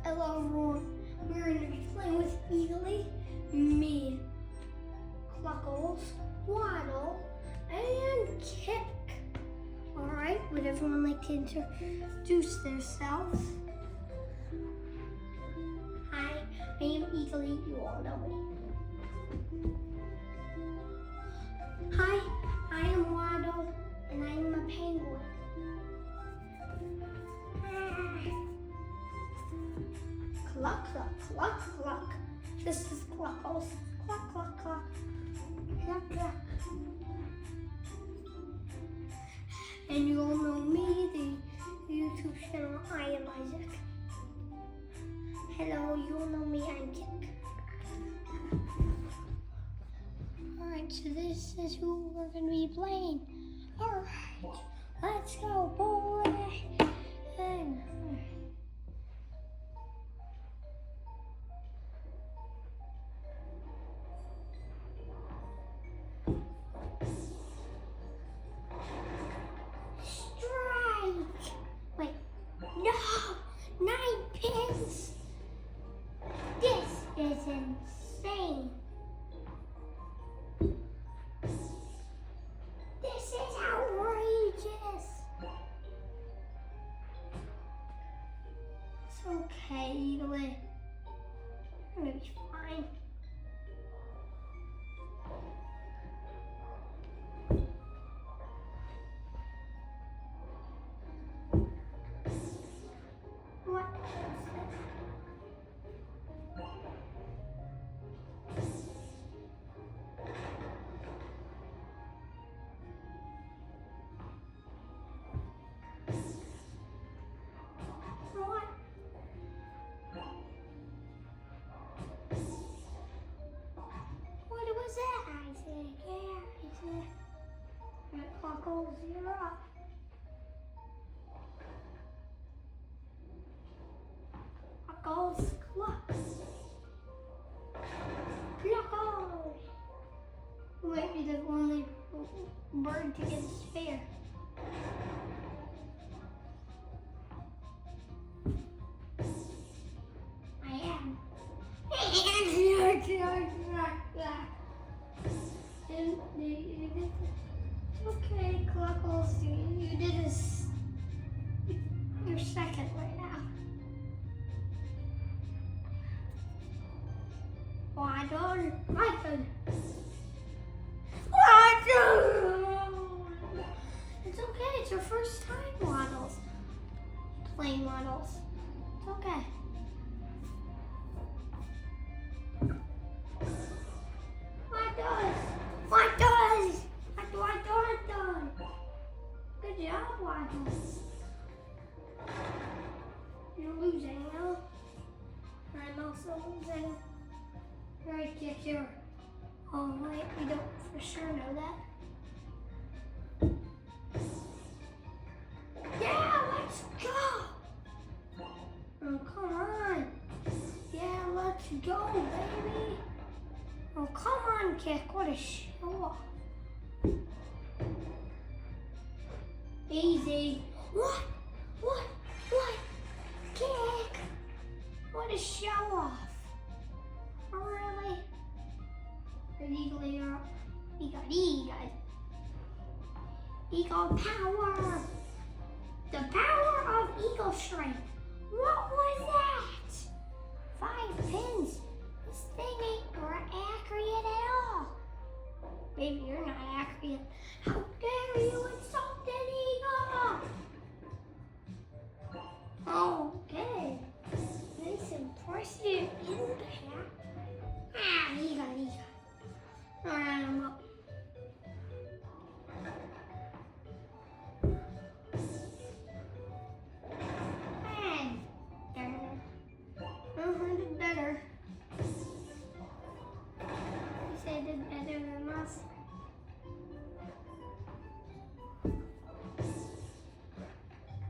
Hello everyone, we're going to be playing with Eagly, me, Cluckles, Waddle, and Kick. Alright, would everyone like to introduce themselves? Hi, I am Eagly, you all know me. Hi, I am Waddle, and I am a penguin. Cluck, cluck, cluck, cluck. This is Cluckles. Cluck, cluck, cluck. Cluck, cluck. And you all know me, the YouTube channel, I am Isaac. Hello, you all know me, I'm Kick. Alright, so this is who we're going to be playing. Alright, let's go, boy. And, wait, no, 9 pins. This is insane. This is outrageous. It's okay, Eagly. I'm gonna be fine. What is What? What was that, Isaac? Yeah, Isaac. Alright, Cluckles, you're up. Cluckles, cluck. Cluckles. You might be the only bird to get a spare. I am. Okay, Cluckles, you did this. You're second right now. Waddle, Waddle. Waddle! It's okay, it's your first time, Waddles. Playing Waddles. It's okay. Waddles! Waddle! Good job, Waddles. You're losing now. I'm also losing. Right, Kick, you're. Oh, wait, we don't for sure know that. Yeah, let's go! Oh, come on. Yeah, let's go, baby. Oh, come on, Kick, what a show off. Easy. What? Kick! What a show off. Oh, really? Good Eagly up. Eagle power. The power of Eagle Strength. What was that? 5 pins. This thing ain't accurate at all. Maybe you're not accurate. How dare you insult an eagle? Okay. Nice impressive impact. He got. Alright, I'm up. Man, darn it. I did better. You say I did better than us.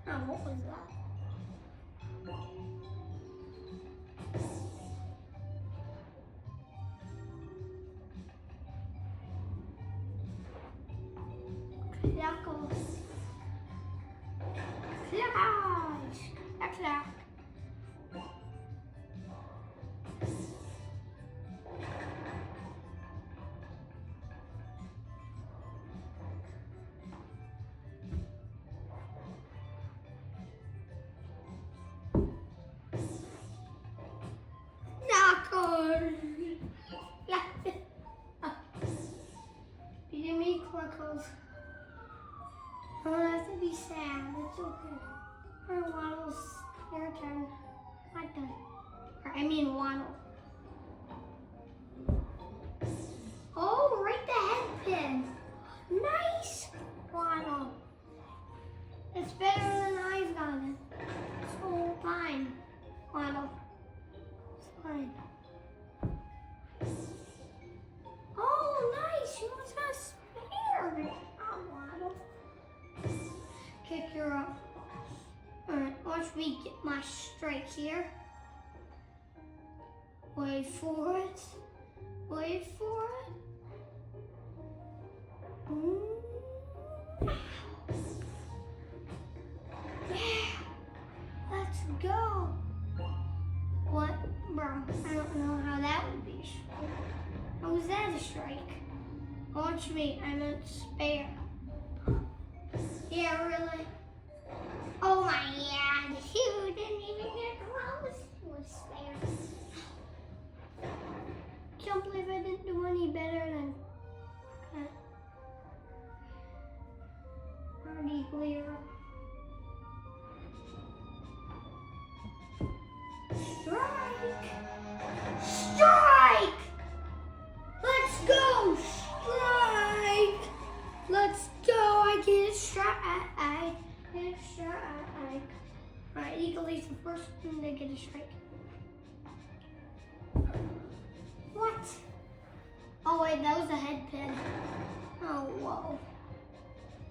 Oh, what was that? Cluckles. Cluckles. Cluck. pen. Or, I mean Waddle. Oh, right the head pin. Nice, Waddle. It's better than I've gotten. So fine, Waddle. It's fine. Oh, nice. You almost got a spare. Oh, Waddle. Kick her up. Alright, watch me get my strike here. Wait for it. Wait for it. Yeah. Let's go. What? Bro, I don't know how that would be a strike. How was that a strike? Watch me, I'm a spare. Yeah, really? Oh my god, you didn't even get close to a spare. Can't believe I didn't do any better than Hardy Clear. Strike! Strike! Let's go! Strike! Let's go! I get a strike. I get a strike. Alright, Eagle is the first one to get a strike. What? Oh wait, that was a head pin. Oh, whoa.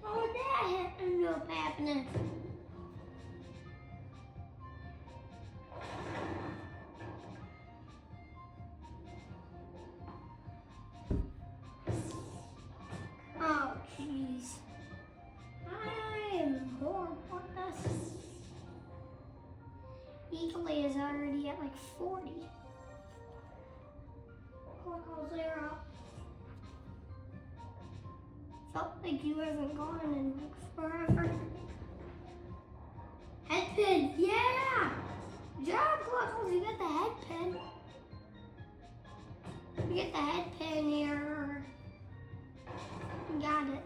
Oh, that ended up happening. Oh, jeez. I am horrible at this. Eagle is already at like 40. Call 0. Felt like you haven't gone in like forever. Head pin, yeah! Good job, Cluckles, you got the head pin. You get the head pin here. You got it.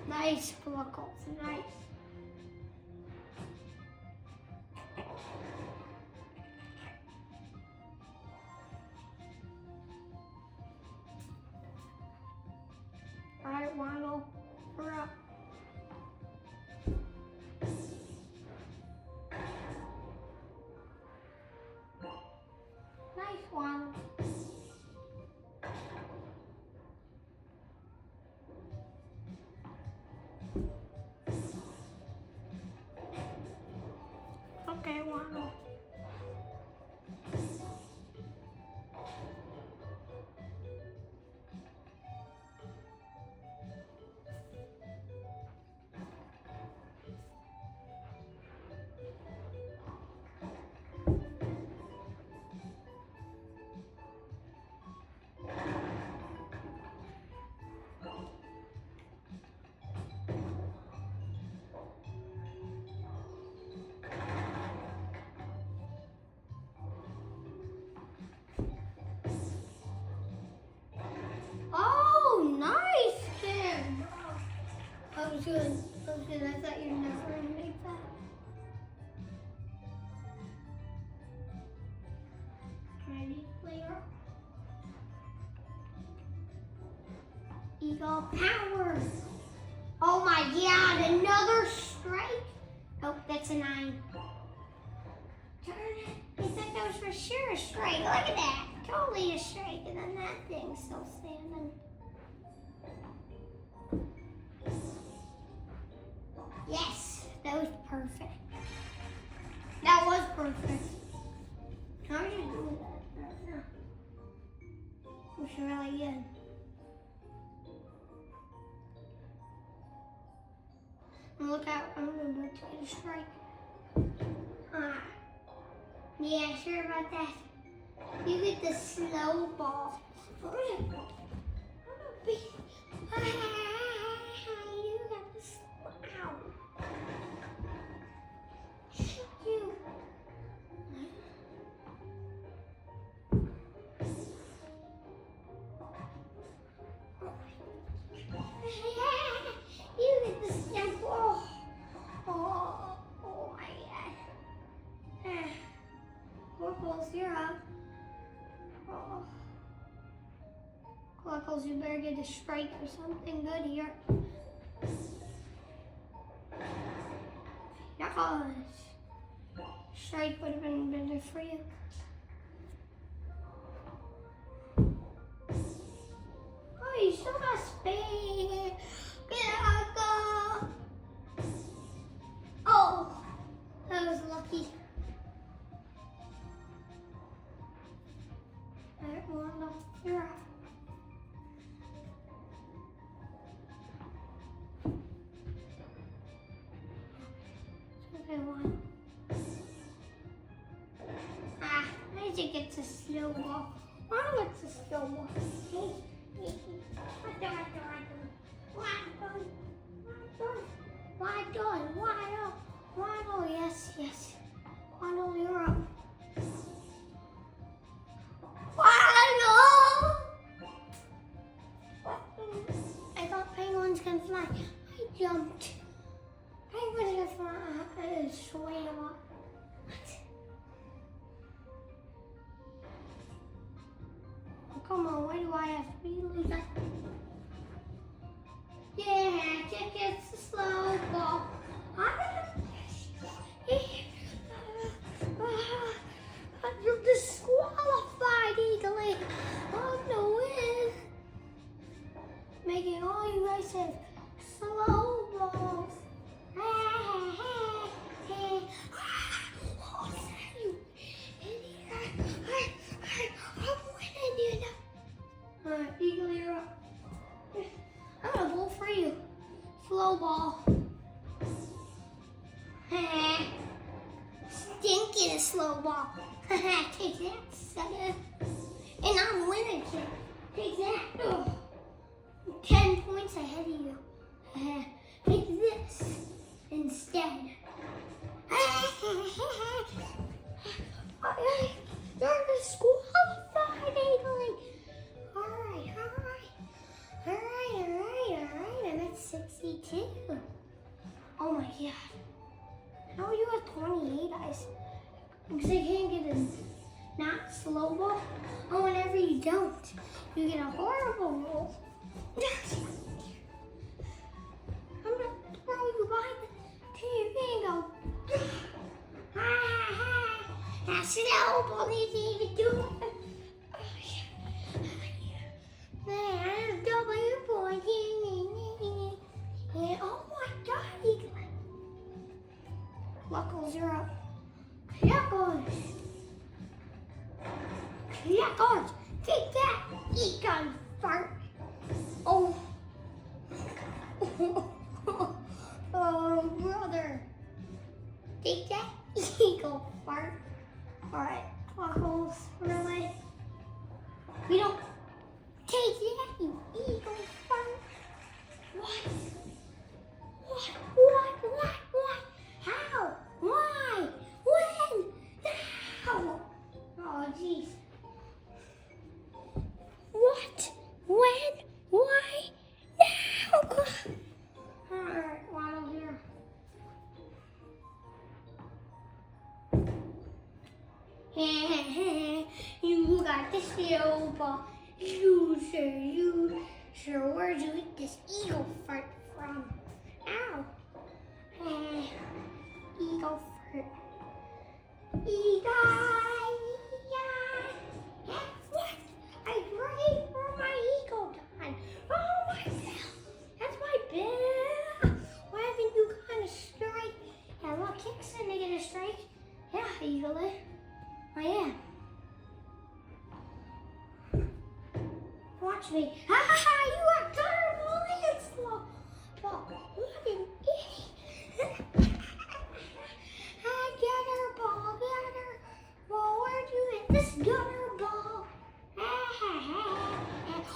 Nice, Cluckles, nice. Alright, Waddle, we're up. Nice one. Okay, Waddle. Oh, nice, Kim. That was good. That was good. I thought you were never going to make that. Ready, player? Eagle power. Oh my god, another strike? Oh, that's a 9. Darn it. I thought that was for sure a strike. Look at that. Totally a strike. And then that thing's still standing. Yes, that was perfect. That was perfect. How are you doing that? It was really good. Look out, I'm about to get a strike. Yeah, sure about that. You get the snowball. You got the ow. You. I Buckles, you better get a strike or something good here. Knuckles. Strike would have been better for you. Oh, you still got space. Go. Oh, that was lucky. Alright, Wanda, you're up. Okay, one. I think it's a slow ball. Why it's a slow ball? Hey. Waddle, yes. Waddle, you're up. Waddle! I thought penguins can fly. I jumped. Penguins can fly. Sway a lot. Come on, why do I have to be like that? Yeah, kick it's a slow ball. You're disqualified, Eagle. On the win. Making all you guys have slow balls. Alright, Eagle, you're up. I'm gonna bowl for you. Slow ball. Stinking slow ball. Take that, sucker. And I'm winning, kid. Take that. Oh. 10 points ahead of you. Take this instead. You're disqualified, Eagle. Alright. I'm at 62. Oh my god. How are you at 28 eyes? Because I can't get a not slow ball. Oh, whenever you don't, you get a horrible roll. I'm gonna throw you by the TV and go. That slow ball didn't even do it. Oh my god, Eagle. Knuckles, you're up. Knuckles, take that, Eagle fart. Oh, oh, brother. Take that, Eagle fart. Alright, Knuckles, really? We don't take that, you Eagle fart. What? How? Why? When? How? Oh, jeez. What? When? Why? Now? Alright, Waddle here. You got the slow ball. You sure. Where'd you get this eagle fart from? Ow. Eagle fart. What? I prayed for my eagle time. Oh my god. That's my bill. Why haven't you gotten a strike? Yeah, well, kicks in to get a strike. Yeah, Eagle. I am. Watch me. Ha ha ha! You are terrible and slow. What an idiot. Gutter ball. Where'd you get this gutter ball?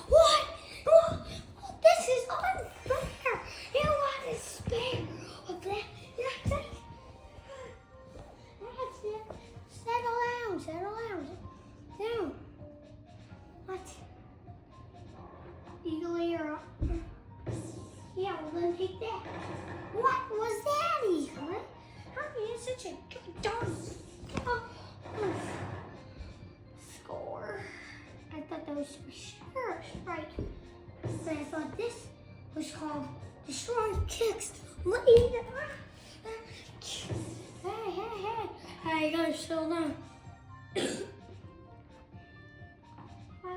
What? This is unfair. You want to spare of that. That's it. Settle down. What? Eagle, you're up. Yeah, well then take that. What was that, Eagle? How are you such a good dog? Score. I thought that was for sure a strike. But I thought this was called Destroy Kicks. Hey. I gotta slow down. I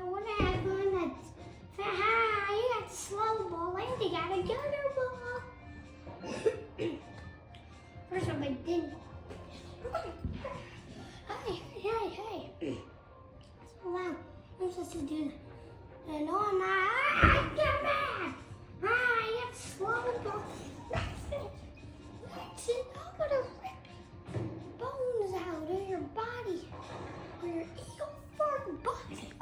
want to have one that's you got slow ball and you got a gutter ball. First one I didn't. Hey. So loud. I'm supposed to do that. And on my get mad. You got slow ball. That's it. I'm gonna rip bones out of your body. Or your eagle fart body.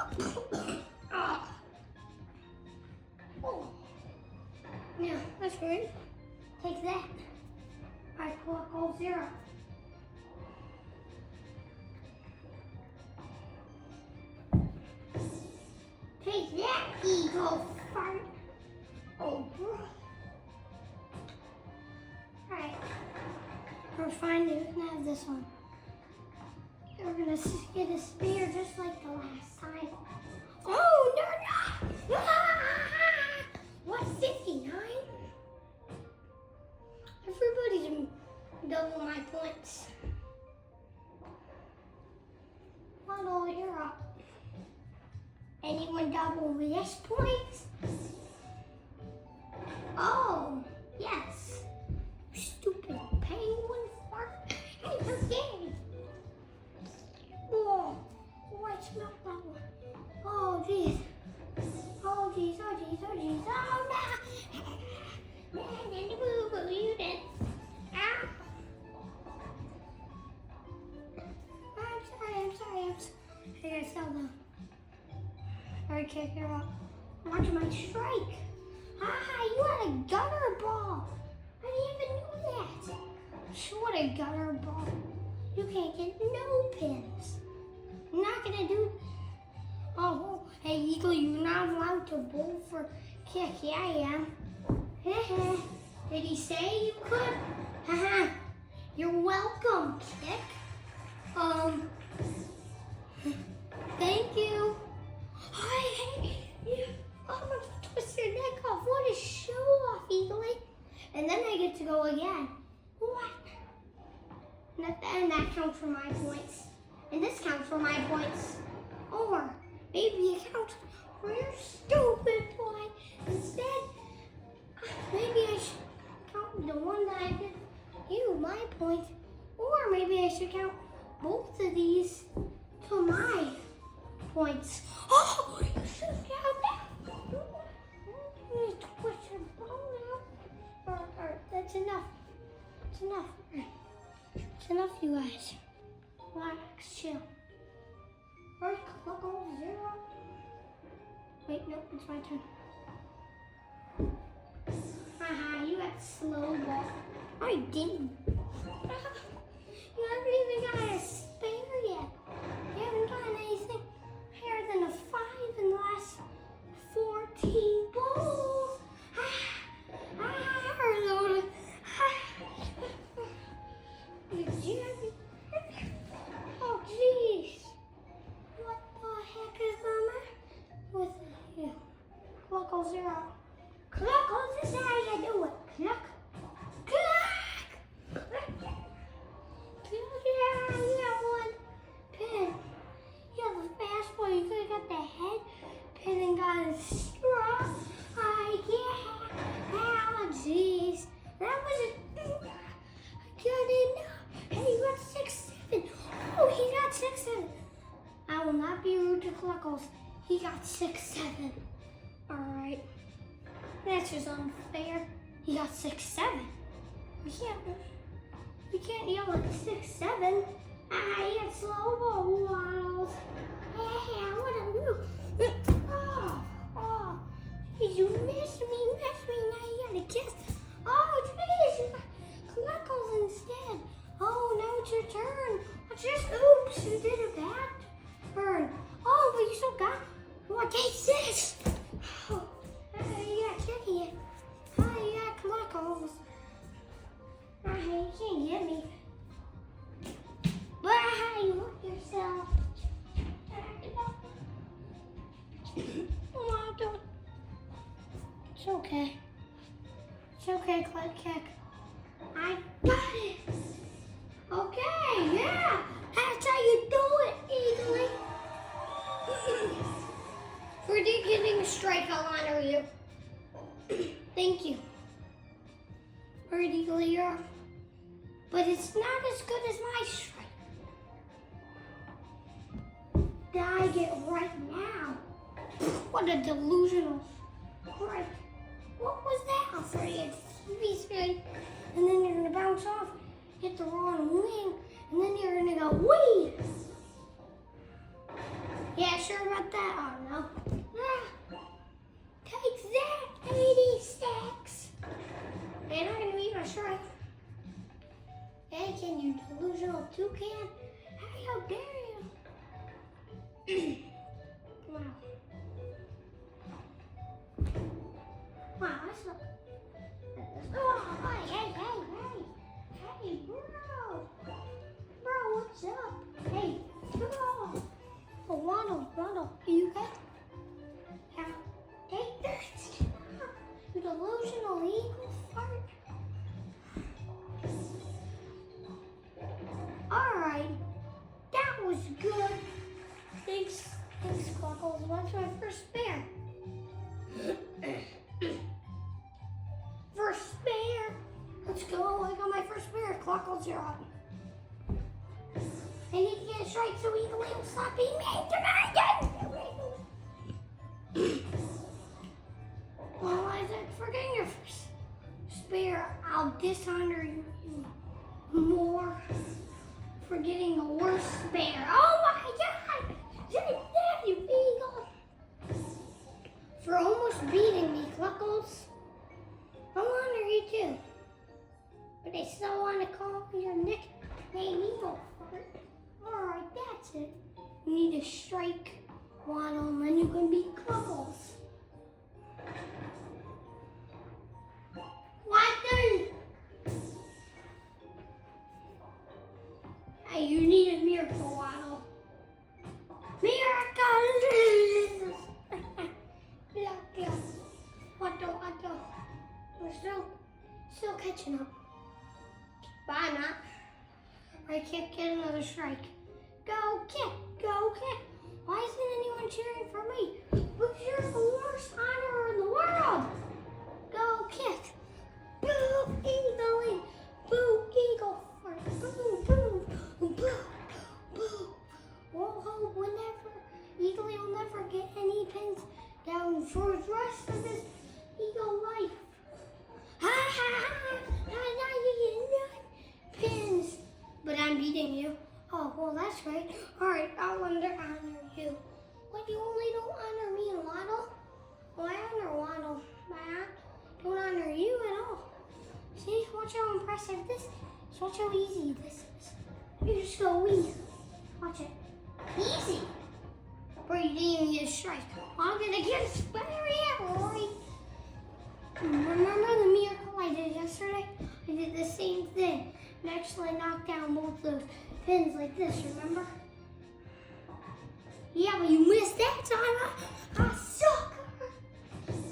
Yeah, that's good. Take that. I clock all 0. Take that, eagle fart. Oh, bro. Alright. We're finally gonna have this one. We're gonna get a spear just like the last time. Oh, no! What, 59? Everybody's double my points. Hello, you're up. Anyone double this points? Oh, yes. Stupid penguin fart. Okay. Oh, I smell that one. Oh, jeez. Oh, jeez. Oh, no. Man, in the boo-boo, you did. Ow. I'm sorry. I gotta settle down. Alright, kick her up. Watch my strike. You had a gutter ball. I didn't even know that. What a gutter ball. You can't get no pins. I'm not gonna do. Oh, hey Eagle, you're not allowed to bowl for kick. Yeah, I am. Did he say you could? You're welcome, kick. Thank you. Hey, I'm gonna twist your neck off. What a show off, Eagle. And then I get to go again. What? And that counts for my points. And this counts for my points. Or maybe it counts for your stupid point. Instead, maybe I should count the one that I did you, my point. Or maybe I should count both of these to my points. Oh, you should count that. You twist your bone out. Or, that's enough. It's enough. It's enough, you guys. Relax, chill. First, clock on 0. Wait, no, it's my turn. You got slow ball. I didn't. You haven't even got a spare yet. You haven't gotten anything higher than a 5 in the last 14 balls. Oh, jeez. What the heck is the matter with you? Cluckle 0. Cluckle, this is how you do it. Cluck. Yeah, you got 1 pin. You have a fastball. You could have got the head pin and got a straw. Oh, jeez. That was a... I didn't know. Hey, you got 6-7. Oh, he got 6-7. I will not be rude to Cluckles. He got 6-7. Alright. That's just unfair. He got 6-7. We can't yell at 6-7. He got slow ball waddles. What a move. Oh. You missed me. Now you gotta kiss. Oh, jeez. You got Cluckles instead. Oh, now it's your turn. Oops, you did a bad turn. Oh, but you still got. What, take this. Oh, you got Kitty. You got Cluckles. You can't get me. But you hurt yourself. Oh, don't. It's okay. It's okay, Click Kick. I got it. Okay, yeah. That's how you do it, Eagly. For getting a strike, I'll honor you. Thank you. Alright, Eagly, you're up. But it's not as good as my strike. Die it right now. What a delusional strike. What was that? I'll throw you a TV screen, and then you're gonna bounce off, hit the wrong wing, and then you're gonna go wee. Yeah, sure about that. Oh no. Ah, take that, 86. You're not gonna beat my strike. Hey, can you delusional toucan? How dare you? Wow. Wow, that's not. Oh, hey, bro. Bro, what's up? Hey, bro. Oh, Waddle, are you okay? Yeah. Take this. You delusional eagle fart. Alright, that was good. Thanks, Cluckles. What's my first bear? First bear. Let's go. I got my first bear. Cluckles, you're on. I need to get a strike so Eagle will stop being made tonight. Well, Isaac, for getting your first bear, I'll dishonor you more for getting a worse bear. Oh my God! You Eagle! For almost beating me, Cluckles. I'll honor you too. But I still want to call your nickname Eagle. Alright, that's it. You need to strike Waddle and then you can beat Cluckles. Hey, you need a miracle, Waddle. Miracle! Waddle. We're still catching up. But I'm not. I can't get another strike. Go kick! Why isn't anyone cheering for me? Because you're the worst honorer in the world. Go kick! Boo, Eagle! Boo, Eagle! Boo! Whoa, Eagle will never get any pins down for the rest of his Eagle life. Now you get none pins. But I'm beating you. Oh, well, that's great. Alright, I'll honor you. But you only don't honor me and Waddle? Well, I honor Waddle, but I don't honor you at all. See, watch how impressive this is. Watch how easy this is. You just go wee. Watch it. Easy. Bro, you didn't even get a strike. I'm gonna get a spare Rory. Remember the miracle I did yesterday? I did the same thing. And actually knocked down both those pins like this, remember? Yeah, but you missed that time. I sucker.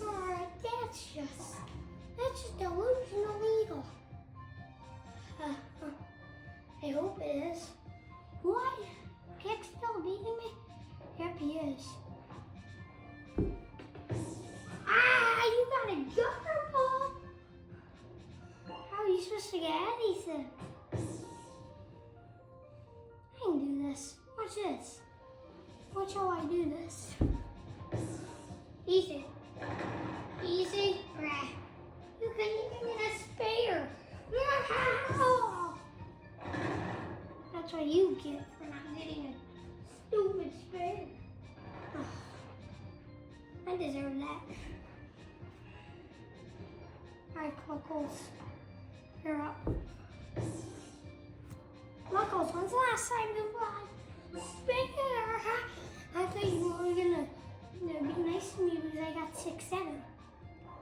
Alright, that's just delusional Eagle. I hope it is. What? Kick's still beating me? Yep, he is. You got a gutter ball. How are you supposed to get anything? I can do this. Watch this. Watch how I do this. Easy. Right. You couldn't even get a spare. That's what you get for not getting a stupid spare. I deserve that. Alright, Cluckles. You're up. Cluckles, when's the last time you got a spare? I thought you were gonna be nice to me because I got 6-7.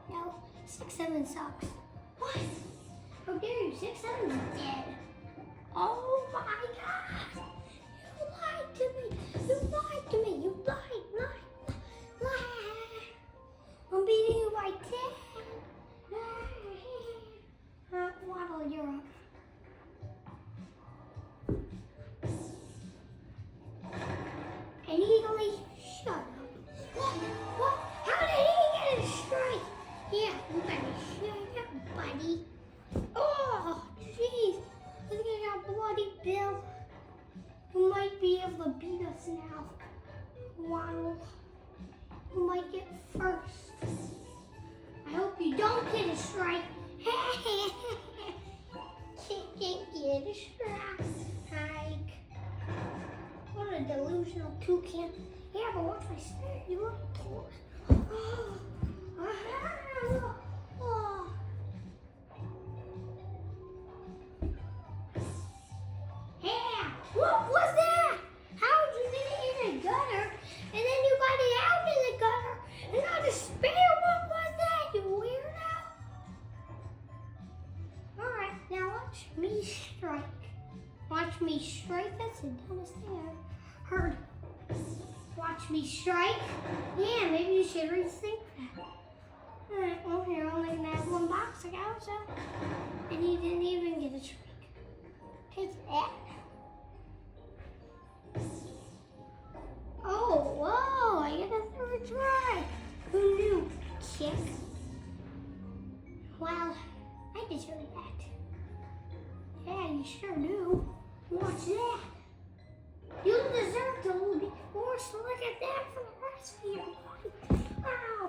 No, 6-7 sucks. What? How dare you? 6-7's dead. Oh my God! You lied to me! You lied! I'm beating you by my dad. Waddle, you're up. And Eagle, shut up. What? How did he get a strike? Yeah, you better shut up, buddy. Oh, jeez. Look at that bloody Bill. You might be able to beat us now. Waddle. You might get first. I hope you don't get a strike. Can't get a strike. What a delusional toucan. Yeah, but once I start, you look poor. Yeah, what was that? How did you get it in the gutter? And then you got it out in the gutter. And now the spare, what was that, you weirdo? Alright, now watch me strike. Watch me strike. That's the dumbest thing I've heard. Watch me strike. Yeah, maybe you should rethink that. Alright, well, here, only gonna have one box like I was up. And he didn't even get a strike. Take that. Oh, whoa, I get a third try. Who knew? Kick. Well, I deserve that. Yeah, you sure do. Watch that. You deserve to be forced to look at that for the rest of your life. Wow.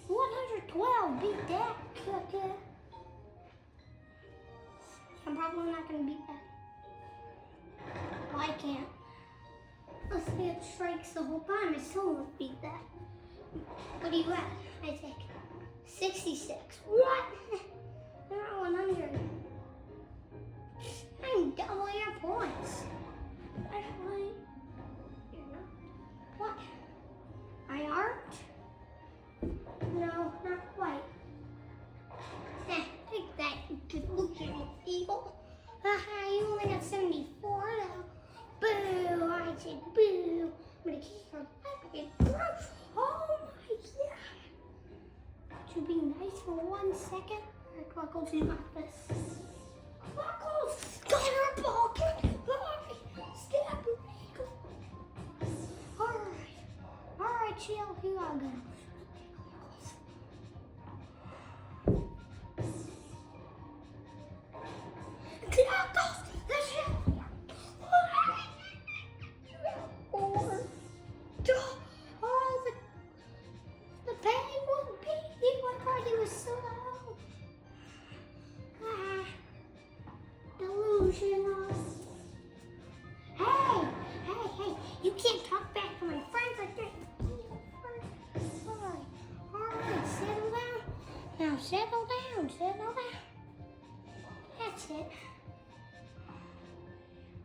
112, beat that, cookie. I'm probably not going to beat that. Well, I can't. Let's get strikes the whole time. I still won't beat that. What are you at? I think 66. What? Not 100. I'm double your points. Actually, you're not. What? I aren't? No, not quite. Take that, you delusional eagle. You only got 74 now. Boo! I said boo. I'm gonna kick your butt. Oh my god! Could you be nice for 1 second? Alright, Cluckles, you got this. Cluckles! Scutterball! Get Step eagle! Alright, chill. You are good. Hey, you can't talk back to my friends like that. Alright, settle down. Now settle down. That's it.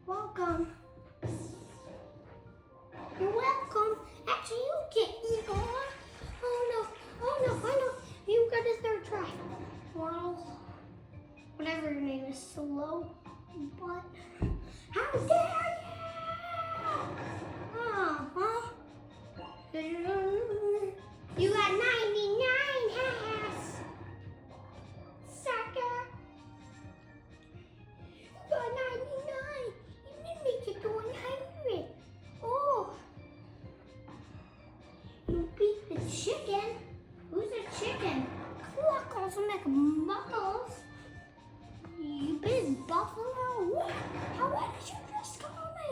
Welcome. You're welcome. Actually, you get eagle. Oh no, I know. You got a third try. Wow. Whatever your name is, slow. But how dare you? You got 99 has. Sucker. You got 99. You didn't make it to 100. Oh. You beat the chicken. Who's the chicken? Cluckles make muckles. You big buffalo? What? What did you just call me?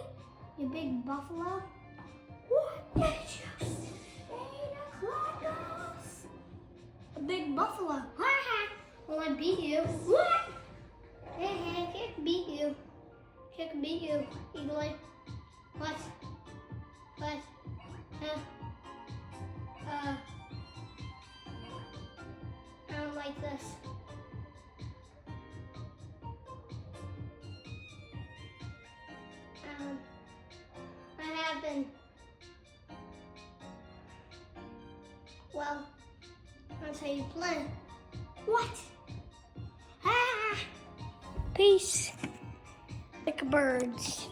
You big buffalo? What did you say to Cluckles? A big buffalo. Well, I beat you. What? Hey, I can't beat you. Can't beat you, Eagle. What? I don't like this. What happened? Well, that's how you play. What? Peace. Like birds.